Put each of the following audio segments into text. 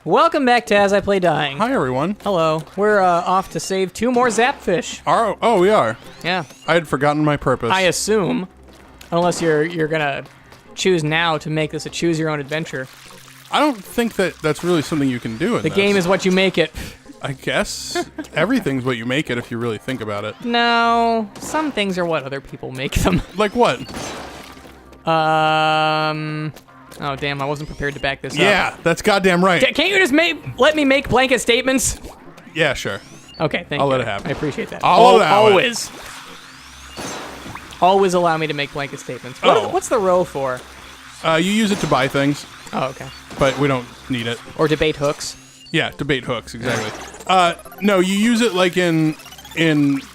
Welcome back to As I Play Dying. Hi, everyone. Hello. We're off to save 2 more Zapfish. Oh, we are. Yeah. I had forgotten my purpose. I assume. Unless you're gonna choose now to make this a choose-your-own adventure. I don't think that's really something you can do in The game is what you make it. I guess. Everything's what you make it if you really think about it. No. Some things are what other people make them. Like what? Oh, damn, I wasn't prepared to back this up. Yeah, that's goddamn right. Can't you just let me make blanket statements? Yeah, sure. Okay, thank you. I'll let it happen. I appreciate that. I'll allow it. Always. Always allow me to make blanket statements. What's the row for? You use it to buy things, Oh, okay. but we don't need it. Or debate hooks. Yeah, debate hooks, exactly. No, you use it like in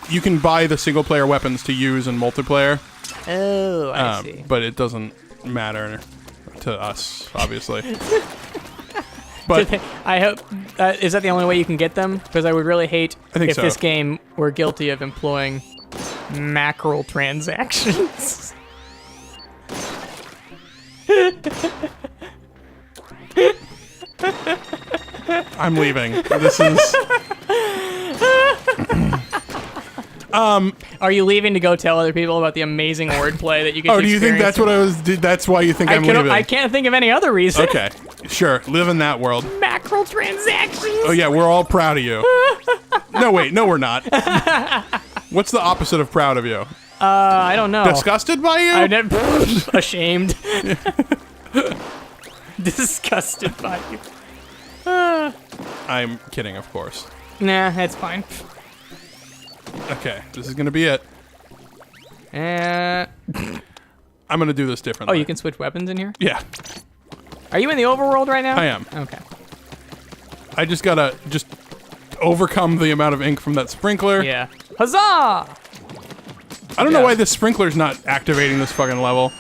you can buy the single player weapons to use in multiplayer. Oh, I see. But it doesn't matter to us, obviously. But I hope is that the only way you can get them? Because I would really hate if so. this game were guilty of employing mackerel transactions. I'm leaving. This is. Are you leaving to go tell other people about the amazing wordplay that you get? Oh, do you think that's what I was? That's why you think I'm leaving? I can't think of any other reason. Okay, sure. Live in that world. Mackerel transactions. Oh yeah, we're all proud of you. No, wait, no, we're not. What's the opposite of proud of you? I don't know. Disgusted by you? I never ashamed. Disgusted by you. I'm kidding, of course. Nah, that's fine. Okay, this is gonna be it. Uh, I'm gonna do this differently. oh, you can switch weapons in here? Yeah, Are you in the overworld right now? I am. Okay. I just gotta overcome the amount of ink from that sprinkler. Yeah. Huzzah! I don't know why this sprinkler's not activating this fucking level.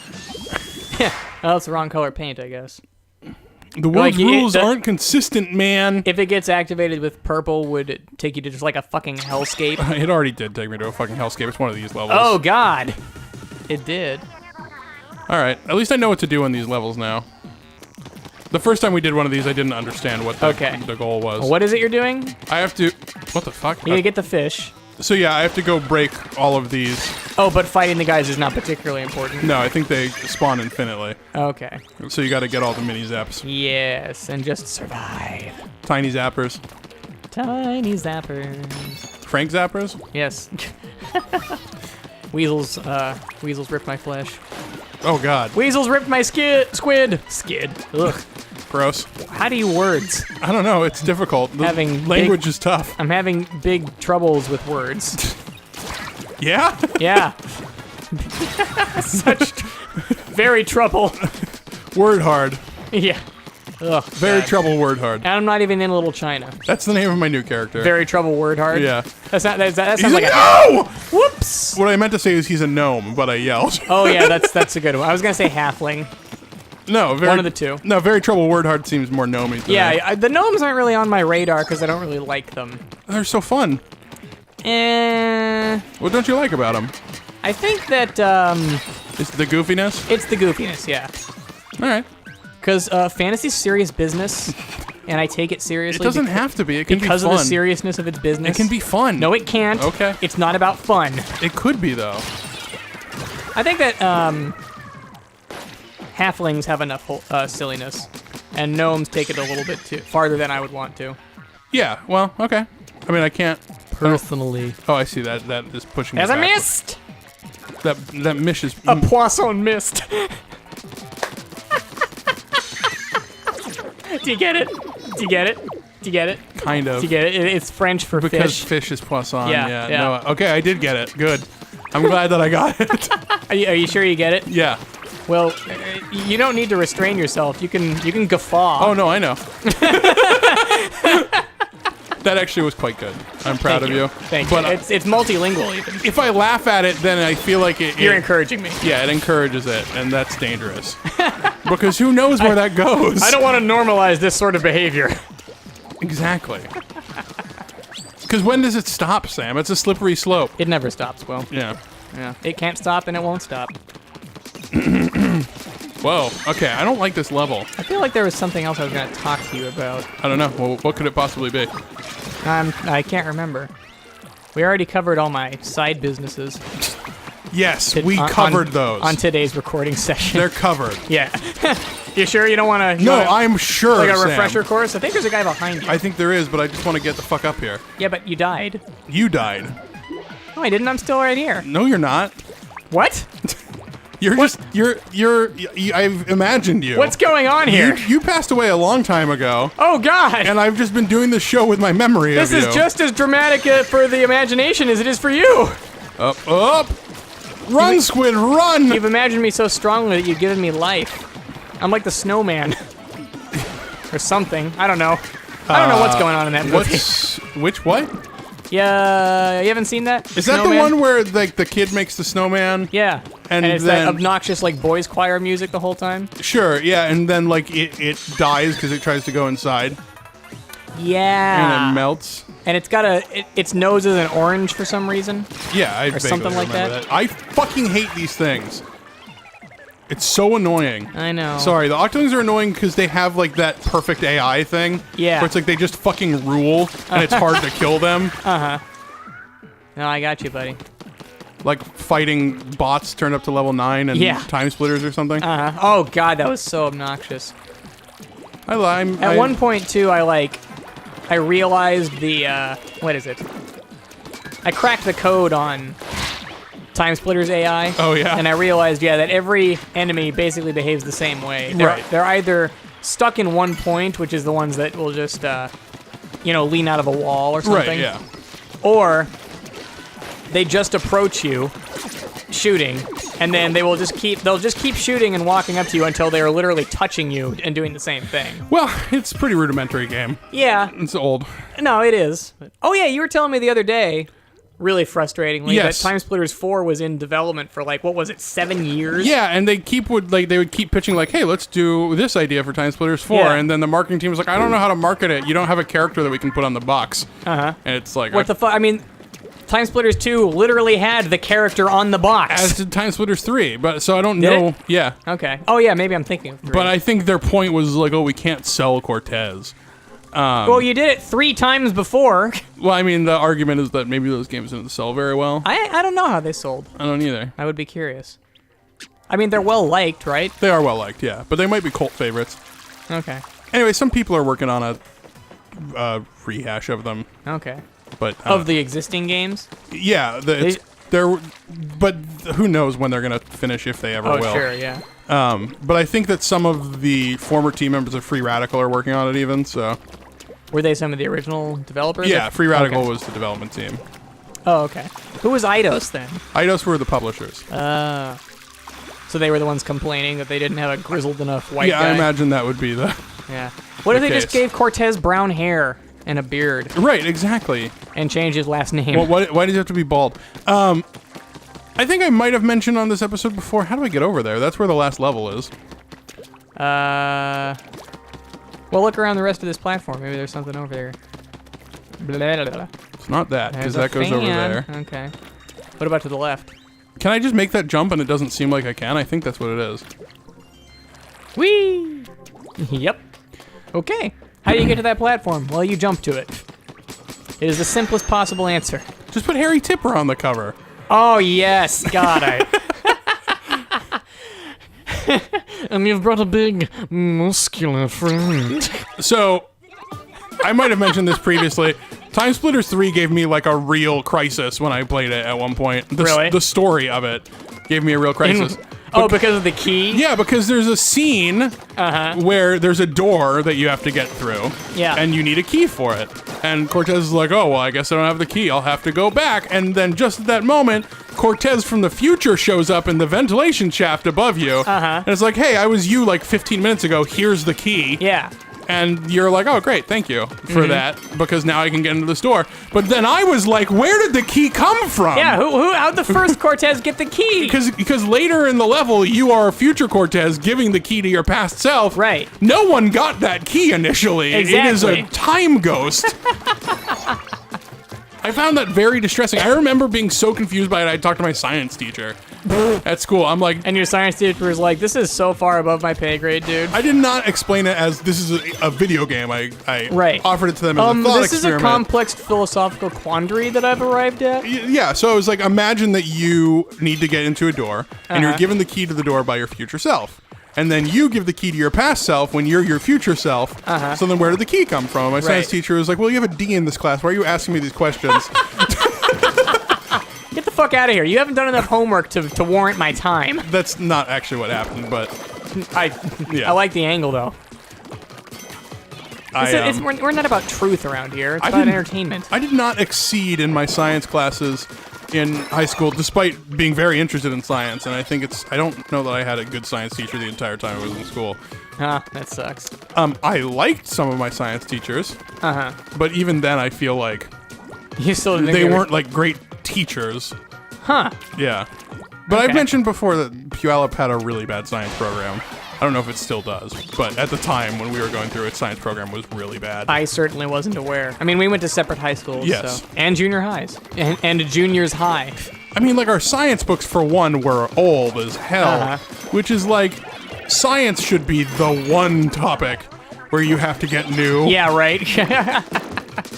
Yeah. Well, it's the wrong color paint, I guess. The world's rules aren't consistent, man. If it gets activated with purple, would it take you to just like a fucking hellscape? It already did take me to a fucking hellscape. It's one of these levels. Oh, God. It did. All right. At least I know what to do in these levels now. The first time we did one of these, I didn't understand what the goal was. What is it you're doing? I have to... What the fuck? You gotta get the fish. So yeah, I have to go break all of these. Oh, but fighting the guys is not particularly important. No, I think they spawn infinitely. Okay. So you gotta get all the mini zaps. Yes, and just survive. Tiny zappers. Tiny zappers. Frank zappers? Yes. Weasels ripped my flesh. Oh god. Weasels ripped my squid. Skid. Ugh. Gross. How do you words? I don't know, it's difficult. The language is tough. I'm having big troubles with words. Yeah? Yeah. Such very trouble. Word hard. Yeah. Ugh, Very trouble word hard. And I'm not even in Little China. That's the name of my new character. Very trouble word hard. Yeah. That sounds He's like no! Whoops. What I meant to say is he's a gnome, but I yelled. Oh yeah, that's a good one. I was gonna say halfling. No, one of the two. No, very trouble word hard seems more gnomey. Yeah, the gnomes aren't really on my radar because I don't really like them. They're so fun. What don't you like about them? I think that It's the goofiness? it's the goofiness, yeah. All right. Because fantasy's serious business, and I take it seriously. It doesn't have to be. It can be fun. Because of the seriousness of its business. It can be fun. No, it can't. Okay. It's not about fun. It could be, though. I think that halflings have enough silliness, and gnomes take it a little bit too farther than I would want to. Yeah, well, okay. I mean, I can't... Personally. Oh, I see. That is pushing me As a back. mist! That mish is... A poisson mist. Do you get it? Do you get it? Do you get it? Kind of. Do you get it? It's French for because fish. fish is poisson. Yeah. No, okay, I did get it. Good. I'm glad that I got it. Are you sure you get it? Yeah. Well, you don't need to restrain yourself. You can guffaw. Oh, no, I know. That actually was quite good. I'm proud of you. Thank But, you. It's multilingual even. if I laugh at it, then I feel like You're encouraging me. Yeah, it encourages it, and that's dangerous. Because who knows where that goes? I don't want to normalize this sort of behavior. Exactly. Because when does it stop, Sam? It's a slippery slope. It never stops, Will. Yeah. Yeah. It can't stop and it won't stop. Whoa. Okay, I don't like this level. I feel like there was something else I was going to talk to you about. I don't know. Well, what could it possibly be? I can't remember. We already covered all my side businesses. Yes, we covered those. On today's recording session. They're covered. Yeah. You sure you don't want to... No, I'm sure, Like a Sam. refresher course? I think there's a guy behind you. I think there is, but I just want to get the fuck up here. Yeah, but you died. You died. No, I didn't. I'm still right here. No, you're not. What? I've imagined you. What's going on here? You passed away a long time ago. Oh, God. And I've just been doing this show with my memory of you. This is just as dramatic for the imagination as it is for you. Up. Run, Squid, run! You've imagined me so strongly that you've given me life. I'm like the snowman. Or something. I don't know. I don't know what's going on in that movie. Which what? Yeah, you haven't seen that? Is that the one where like the kid makes the snowman? Yeah. And it's then, that obnoxious like boys choir music the whole time? Sure, yeah, and then like it dies because it tries to go inside. Yeah. And it melts. And it's got its nose is an orange for some reason. Yeah, I or something like that. I fucking hate these things. It's so annoying. I know. Sorry, the Octolings are annoying because they have like that perfect AI thing. Yeah. Where it's like they just fucking rule and it's hard to kill them. No, I got you, buddy. Like fighting bots turned up to level 9 and time splitters or something. Oh god, that was so obnoxious. At one point too, I realized what is it? I cracked the code on Time Splitter's AI. Oh, yeah? And I realized, that every enemy basically behaves the same way. They're either stuck in one point, which is the ones that will just, lean out of a wall or something. Right, yeah. Or they just approach you, shooting, and then they'll just keep shooting and walking up to you until they are literally touching you and doing the same thing. Well, it's a pretty rudimentary game. Yeah. It's old. No, it is. Oh yeah, you were telling me the other day, really frustratingly, yes, that Time Splitters 4 was in development for what was it, 7 years? Yeah, and they would keep pitching hey, let's do this idea for Time Splitters 4, and then the marketing team was like, I don't know how to market it. You don't have a character that we can put on the box. And it's like, what the fuck? I mean, Time Splitters 2 literally had the character on the box. As did Time Splitters 3, but so I don't know. It? Yeah. Okay. Oh yeah, maybe I'm thinking of 3. But I think their point was we can't sell Cortez. Well, you did it 3 times before. Well, I mean, the argument is that maybe those games didn't sell very well. I don't know how they sold. I don't either. I would be curious. I mean, they're well liked, right? They are well liked, yeah, but they might be cult favorites. Okay. Anyway, some people are working on a rehash of them. Okay. But of the existing games? Yeah, but who knows when they're gonna finish, if they ever will. Oh, sure, yeah. But I think that some of the former team members of Free Radical are working on it even, so... Were they some of the original developers? Yeah, Free Radical was the development team. Oh, okay. Who was Eidos then? Eidos were the publishers. So they were the ones complaining that they didn't have a grizzled enough white guy? Yeah, I imagine that would be the... Yeah. What if they just gave Cortez brown hair and a beard? Right, exactly. And changed his last name. Well, why does he have to be bald? I think I might have mentioned on this episode before, how do I get over there? That's where the last level is. Well, look around the rest of this platform. Maybe there's something over there. Blah, blah, blah. It's not that, because There's that goes over there. Okay. What about to the left? Can I just make that jump and it doesn't seem like I can? I think that's what it is. Whee! Yep. Okay. How do you get to that platform? Well, you jump to it. It is the simplest possible answer. Just put Harry Tipper on the cover. Oh, yes. God, And you've brought a big, muscular friend. So, I might have mentioned this previously. Time Splitters 3 gave me a real crisis when I played it at one point. Really? The story of it gave me a real crisis. Because of the key? Yeah, because there's a scene where there's a door that you have to get through. Yeah. And you need a key for it. And Cortez is like, oh, well, I guess I don't have the key. I'll have to go back. And then just at that moment, Cortez from the future shows up in the ventilation shaft above you. And it's like, hey, I was you 15 minutes ago. Here's the key. Yeah. And you're like, oh, great, thank you for that, because now I can get into the store. But then I was like, where did the key come from? Yeah, how'd the first Cortez get the key? Because later in the level, you are future Cortez giving the key to your past self. Right. No one got that key initially. Exactly. It is a time ghost. I found that very distressing. I remember being so confused by it. I talked to my science teacher at school. I'm like, and your science teacher was like, "This is so far above my pay grade, dude." I did not explain it as this is a video game. I offered it to them as a thought this experiment. Is a complex philosophical quandary that I've arrived at. Yeah, so I was like, imagine that you need to get into a door, and you're given the key to the door by your future self. And then you give the key to your past self when you're your future self. So then where did the key come from? My science teacher was like, well, you have a D in this class. Why are you asking me these questions? Get the fuck out of here. You haven't done enough homework to warrant my time. That's not actually what happened, but... I like the angle, though. We're not about truth around here. It's about entertainment. I did not exceed in my science classes in high school, despite being very interested in science, and I don't know that I had a good science teacher the entire time I was in school. That sucks. I liked some of my science teachers, but even then I feel like they weren't like great teachers. Yeah. But I've mentioned before that Puyallup had a really bad science program. I don't know if it still does, but at the time when we were going through it, science program was really bad. I certainly wasn't aware. I mean, we went to separate high schools, yes, and junior highs, and a junior's high. I mean, like, our science books, for one, were old as hell, which is like, science should be the one topic where you have to get new. Yeah, right.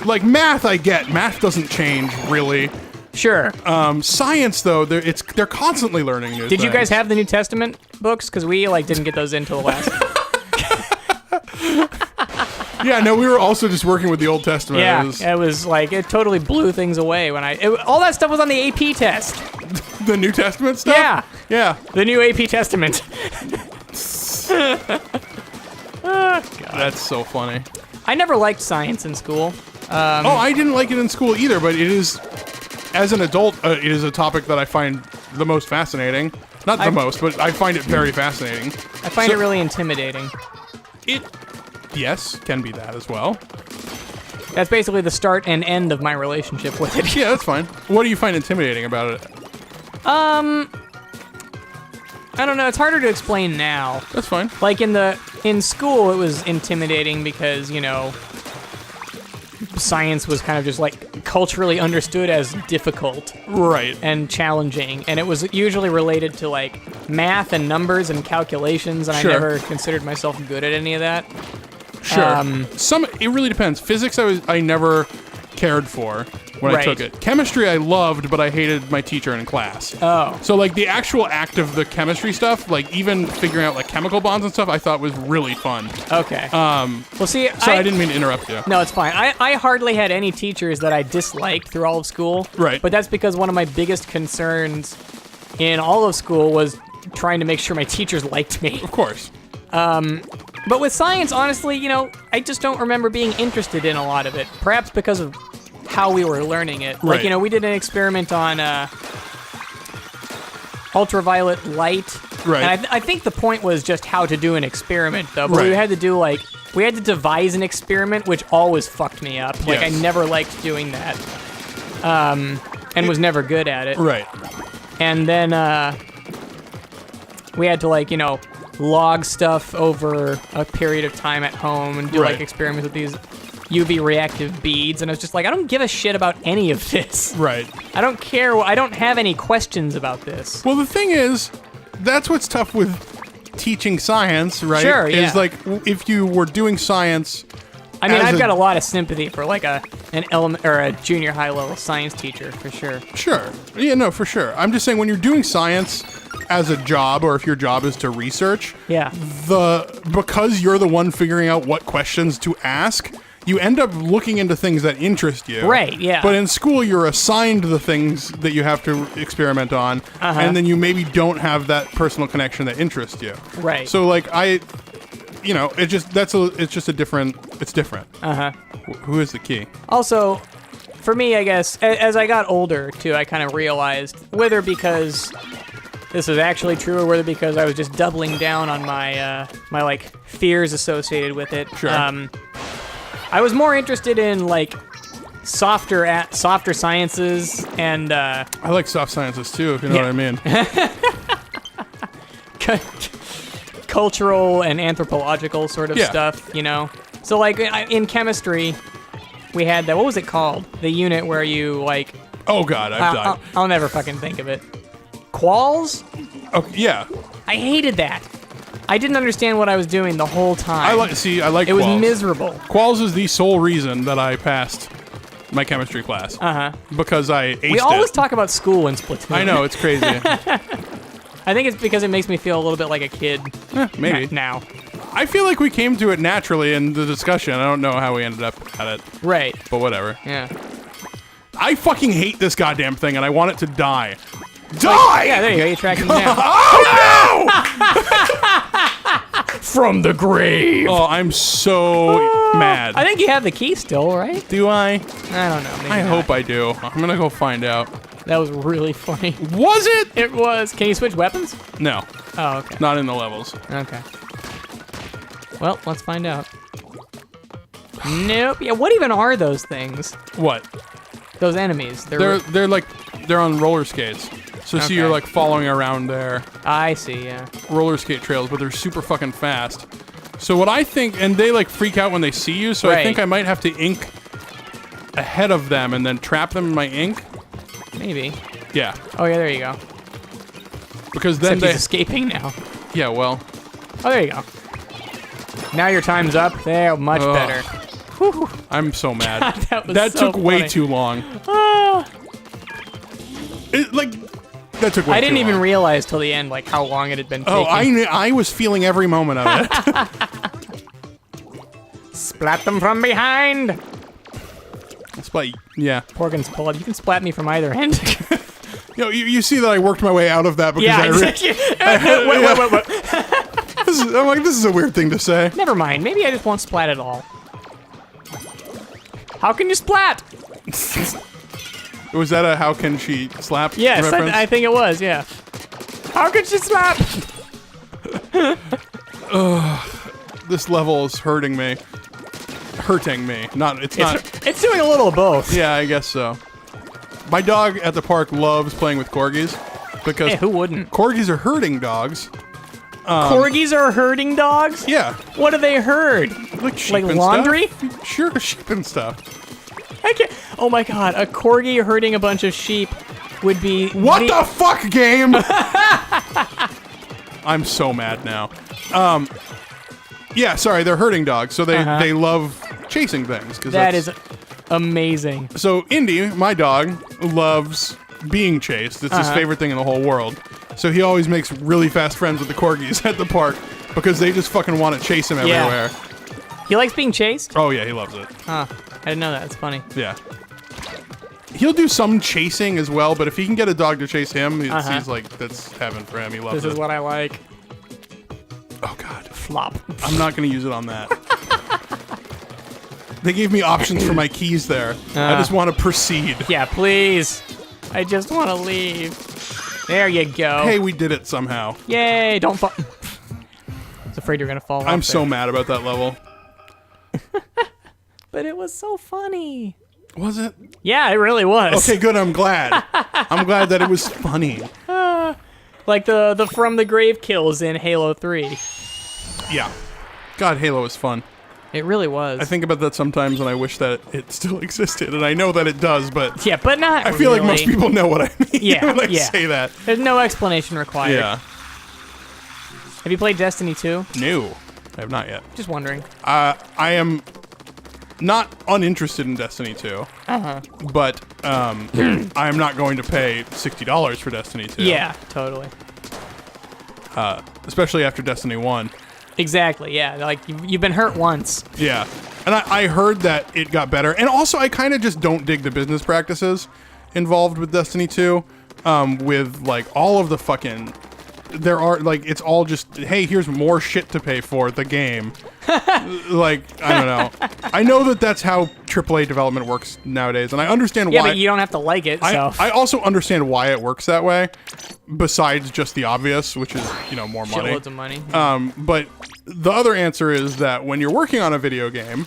Like, math, I get. Math doesn't change, really. Sure. Science, though, they're constantly learning new things. Did you guys have the New Testament books? Because we didn't get those until the last. Yeah, no, we were also just working with the Old Testament. Yeah, it totally blew things away when all that stuff was on the AP test. The New Testament stuff? Yeah. Yeah. The new AP Testament. God. That's so funny. I never liked science in school. I didn't like it in school either, but it is... As an adult, it is a topic that I find the most fascinating. Not the most, but I find it very fascinating. I find it really intimidating. Yes, can be that as well. That's basically the start and end of my relationship with it. Yeah, that's fine. What do you find intimidating about it? I don't know. It's harder to explain now. That's fine. Like in school, it was intimidating because, science was kind of just like culturally understood as difficult, right, and challenging, and it was usually related to like math and numbers and calculations, and I never considered myself good at any of that. Sure. It really depends. Physics I never cared for when I took it. Chemistry I loved, but I hated my teacher in class. Oh. So like the actual act of the chemistry stuff, like even figuring out like chemical bonds and stuff, I thought was really fun. Okay. Well, see, I didn't mean to interrupt you. No, it's fine. I hardly had any teachers that I disliked through all of school. Right. But that's because one of my biggest concerns in all of school was trying to make sure my teachers liked me. Of course. But with science, honestly, I just don't remember being interested in a lot of it. Perhaps because of how we were learning it. Right. Like, we did an experiment on ultraviolet light. Right. And I think the point was just how to do an experiment, though. But we had to we had to devise an experiment, which always fucked me up. Like, yes. I never liked doing that. And was never good at it. Right. And then we had to, log stuff over a period of time at home and do, experiments with these UV reactive beads, and I was just like, I don't give a shit about any of this. Right. I don't care. I don't have any questions about this. Well, the thing is, that's what's tough with teaching science, right? Sure, yeah. Is like, if you were doing science... I mean, I've got a lot of sympathy for like an element or a junior high level science teacher, for sure. Sure. Yeah, no, for sure. I'm just saying, when you're doing science as a job, or if your job is to research, because you're the one figuring out what questions to ask, you end up looking into things that interest you. Right, yeah. But in school, you're assigned the things that you have to experiment on, and then you maybe don't have that personal connection that interests you. Right. So, like, it's different. Who is the key? Also, for me, I guess, as I got older, too, I kind of realized, whether because this is actually true or whether because I was just doubling down on my, my fears associated with it. Sure. I was more interested in softer sciences and I like soft sciences too, if you know what I mean. Cultural and anthropological sort of stuff, So in chemistry, we had that. What was it called? The unit where you like. Oh God, I've died. I'll never fucking think of it. Qualls? Oh yeah. I hated that. I didn't understand what I was doing the whole time. I like it Qualls. was miserable. Qualls is the sole reason that I passed my chemistry class. Because I aced We always it. talk about school in Splatoon. I know, it's crazy. I think it's because it makes me feel a little bit like a kid. Maybe. Now. I feel like we came to it naturally in the discussion. I don't know how we ended up at it. Right. But whatever. Yeah. I fucking hate this goddamn thing and I want it to die. Die! Yeah, there you go. You're tracking me down. Oh no! From the grave. Oh, I'm so mad. I think you have the key still, right? Do I? I don't know. Maybe I not. hope I do. I'm gonna go find out. That was really funny. Was it? It was. Can you switch weapons? No. Oh, okay. Not in the levels. Okay. Well, let's find out. Nope. Yeah, what even are those things? What? Those enemies. They're on roller skates. So see, you're like following around their I see, yeah. roller skate trails, but they're super fucking fast. So what I think, and they like freak out when they see you, so I think I might have to ink ahead of them and then trap them in my ink. Maybe. Yeah. Oh, yeah, there you go. Because then Except he's escaping now. Yeah, well. Oh, there you go. Now your time's up. There, much better. Whew. I'm so mad. God, that so took way funny. too long. Ah. That took way I didn't too even long. realize till the end, like, how long it had been taking. Oh, I was feeling every moment of it. Splat them from behind. Splat, yeah. Porkins pull. You can splat me from either end. You see that I worked my way out of that because yeah, I exactly. Wait. I'm like, this is a weird thing to say. Never mind. Maybe I just won't splat at all. How can you splat? Was that a how can she slap Yes, reference? I think it was, yeah. How could she slap? This level is hurting me. Hurting me. It's not. It's doing a little of both. Yeah, I guess so. My dog at the park loves playing with corgis because Hey, who wouldn't? corgis are herding dogs. Corgis are herding dogs? Yeah. What do they herd? Like sheep Like and laundry? Stuff. Sure, sheep and stuff. I can't. Oh my god, a corgi herding a bunch of sheep would be. What the fuck, game? I'm so mad now. Yeah, sorry, they're herding dogs, so they love chasing things. That is amazing. So Indy, my dog, loves being chased. It's his favorite thing in the whole world. So he always makes really fast friends with the corgis at the park because they just fucking want to chase him everywhere. He likes being chased? Oh yeah, he loves it. Huh. I didn't know that. It's funny. Yeah. He'll do some chasing as well, but if he can get a dog to chase him, he's like, that's heaven for him. He loves it. This is what I like. Oh god. Flop. I'm not going to use it on that. They gave me options for my keys there. I just want to proceed. Yeah, please. I just want to leave. There you go. Hey, we did it somehow. Yay, don't fall. I was afraid you were going to fall off I'm so there. mad about that level. But it was so funny. Was it? Yeah, it really was. Okay, good. I'm glad. I'm glad that it was funny. Like the from the grave kills in Halo 3. Yeah. God, Halo is fun. It really was. I think about that sometimes and I wish that it still existed. And I know that it does, but Yeah, but not I feel like most really. people know what I mean Yeah, when I yeah. say that. There's no explanation required. Yeah. Have you played Destiny 2? No, I have not yet. Just wondering. I am not uninterested in Destiny 2, but I am not going to pay $60 for Destiny 2. Yeah, totally. Especially after Destiny 1. Exactly, yeah. Like, you've been hurt once. Yeah. And I heard that it got better. And also, I kind of just don't dig the business practices involved with Destiny 2. With, like, all of the fucking... There are, like, it's all just, hey, here's more shit to pay for the game. Like, I don't know. I know that that's how AAA development works nowadays, and I understand Yeah, why. but you don't have to like it, so... I also understand why it works that way, besides just the obvious, which is, more money. Shitloads of money. But the other answer is that when you're working on a video game,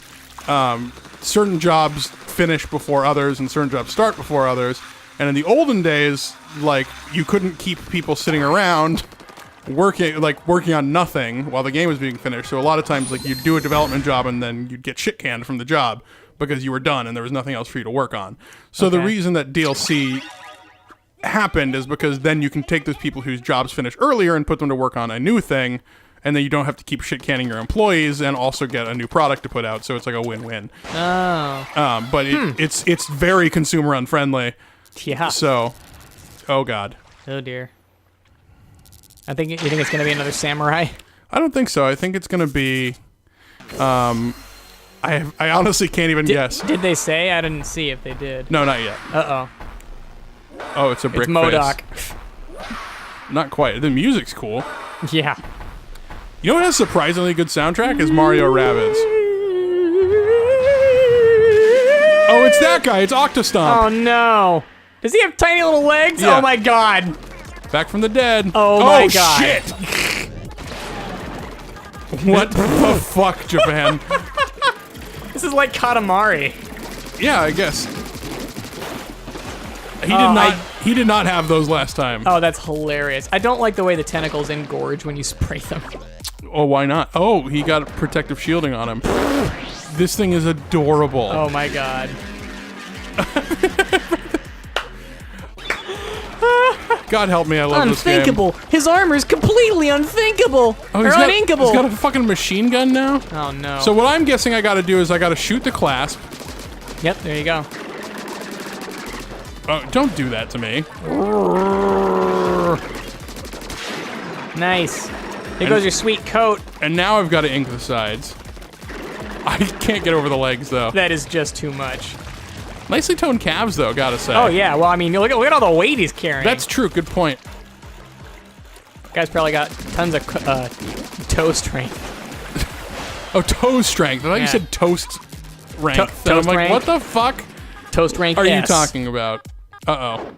certain jobs finish before others, and certain jobs start before others. And in the olden days, like, you couldn't keep people sitting around working on nothing while the game was being finished. So a lot of times, like, you'd do a development job and then you'd get shit canned from the job. because you were done and there was nothing else for you to work on. So the reason that DLC happened is because then you can take those people whose jobs finish earlier and put them to work on a new thing, and then you don't have to keep shit canning your employees and also get a new product to put out. So it's like a win-win. Oh. But it's very consumer unfriendly. Yeah. So, oh god. Oh dear. You think it's gonna be another samurai? I don't think so. I think it's gonna be. I honestly can't even guess. Did they say? I didn't see if they did. No, not yet. Uh-oh. Oh, it's a brick It's MODOK. face. Not quite. The music's cool. Yeah. You know what has surprisingly good soundtrack is Mario Rabbids. Oh, it's that guy. It's Octostomp. Oh no. Does he have tiny little legs? Yeah. Oh my god. Back from the dead. Oh my god. Shit. What the fuck, Japan? This is like Katamari. Yeah, I guess. He did not have those last time. Oh, that's hilarious. I don't like the way the tentacles engorge when you spray them. Oh, why not? Oh, he got protective shielding on him. This thing is adorable. Oh my god. God help me, I love this game. Unthinkable. His armor's completely unthinkable. Oh, or uninkable. He's got a fucking machine gun now? Oh no. So what I'm guessing I gotta do is I gotta shoot the clasp. Yep, there you go. Oh, don't do that to me. Nice. Here goes your sweet coat. And now I've got to ink the sides. I can't get over the legs, though. That is just too much. Nicely toned calves, though, gotta say. Oh yeah, well I mean, look at all the weight he's carrying. That's true, good point. Guy's probably got tons of toe strength. Oh, toe strength. I thought you said toast rank. Toast I'm like, rank? what the fuck Toe strength, are you yes. talking about? Uh-oh.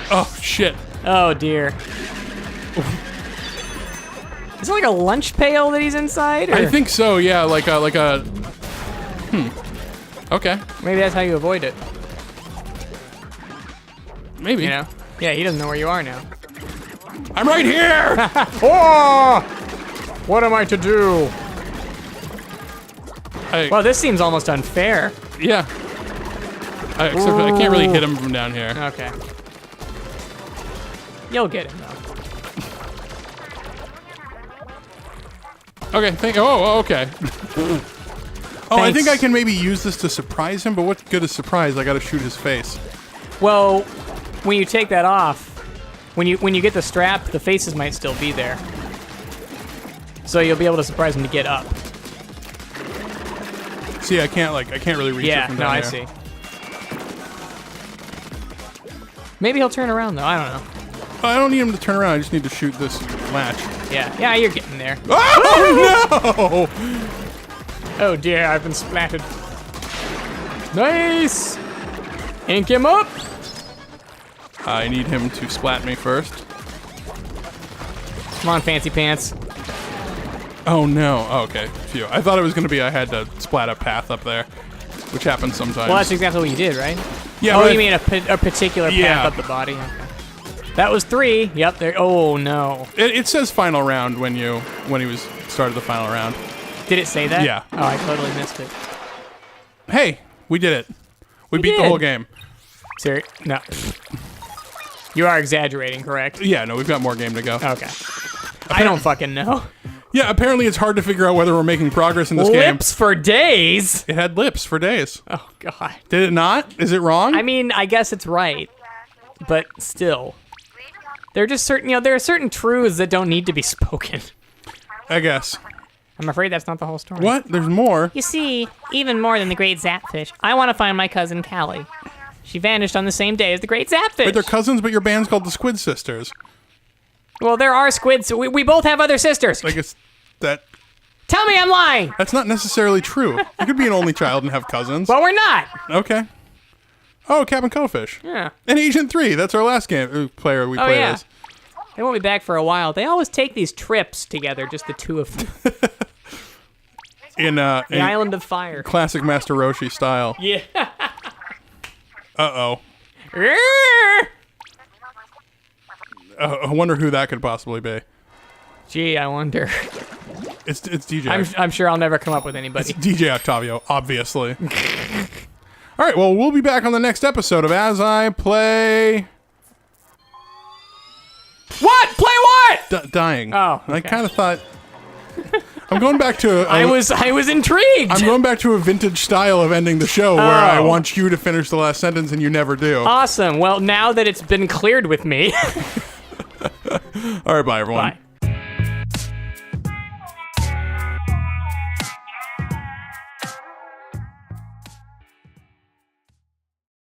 Oh, shit. Oh dear. Is it like a lunch pail that he's inside? Or? I think so, yeah, like a... Okay. Maybe that's how you avoid it. Maybe. You know? Yeah, he doesn't know where you are now. I'm right here! Oh! What am I to do? Well, this seems almost unfair. Yeah. Except I can't really hit him from down here. Okay. You'll get him, though. Okay, okay. Oh, I think I can maybe use this to surprise him, but what good is surprise? I gotta shoot his face. Well, when you take that off, when you get the strap, the faces might still be there. So you'll be able to surprise him to get up. See, I can't really reach it from down I here. see. Maybe he'll turn around though. I don't know. I don't need him to turn around. I just need to shoot this latch. Yeah, you're getting there. Oh no! Oh dear, I've been splattered. Nice! Ink him up! I need him to splat me first. Come on, fancy pants. Oh no. Oh, okay. Phew. I thought it was gonna be I had to splat a path up there, which happens sometimes. Well, that's exactly what you did, right? Yeah. Oh, but you mean a particular path up the body? Okay. That was 3. Yep. There. Oh no. It says final round when he started the final round. Did it say that? Yeah. Oh, I totally missed it. Hey, we did it. We beat the did. whole game. Sir, no. You are exaggerating, correct? Yeah, no, we've got more game to go. Okay. I don't fucking know. Yeah, apparently it's hard to figure out whether we're making progress in this game. Lips for days? It had lips for days. Oh, God. Did it not? Is it wrong? I mean, I guess it's right. But still. There are just certain, there are certain truths that don't need to be spoken. I guess. I'm afraid that's not the whole story. What? There's more. You see, even more than the Great Zapfish, I want to find my cousin Callie. She vanished on the same day as the Great Zapfish. Wait, they're cousins, but your band's called the Squid Sisters. Well, there are squids. We both have other sisters. Like it's that. Tell me I'm lying. That's not necessarily true. You could be an only child and have cousins. Well, we're not. Okay. Oh, Captain Cuttlefish. Yeah. And Agent 3. That's our last player we played as. They won't be back for a while. They always take these trips together, just the two of them. In the Island of Fire. Classic Master Roshi style. Yeah. Uh-oh. I wonder who that could possibly be. Gee, I wonder. It's DJ. I'm sure I'll never come up with anybody. It's DJ Octavio, obviously. All right, well, we'll be back on the next episode of As I Play... What? Play what? Dying. Oh, okay. I kind of thought... I'm going back to... I was intrigued. I'm going back to a vintage style of ending the show where I want you to finish the last sentence and you never do. Awesome. Well, now that it's been cleared with me... All right, bye, everyone. Bye.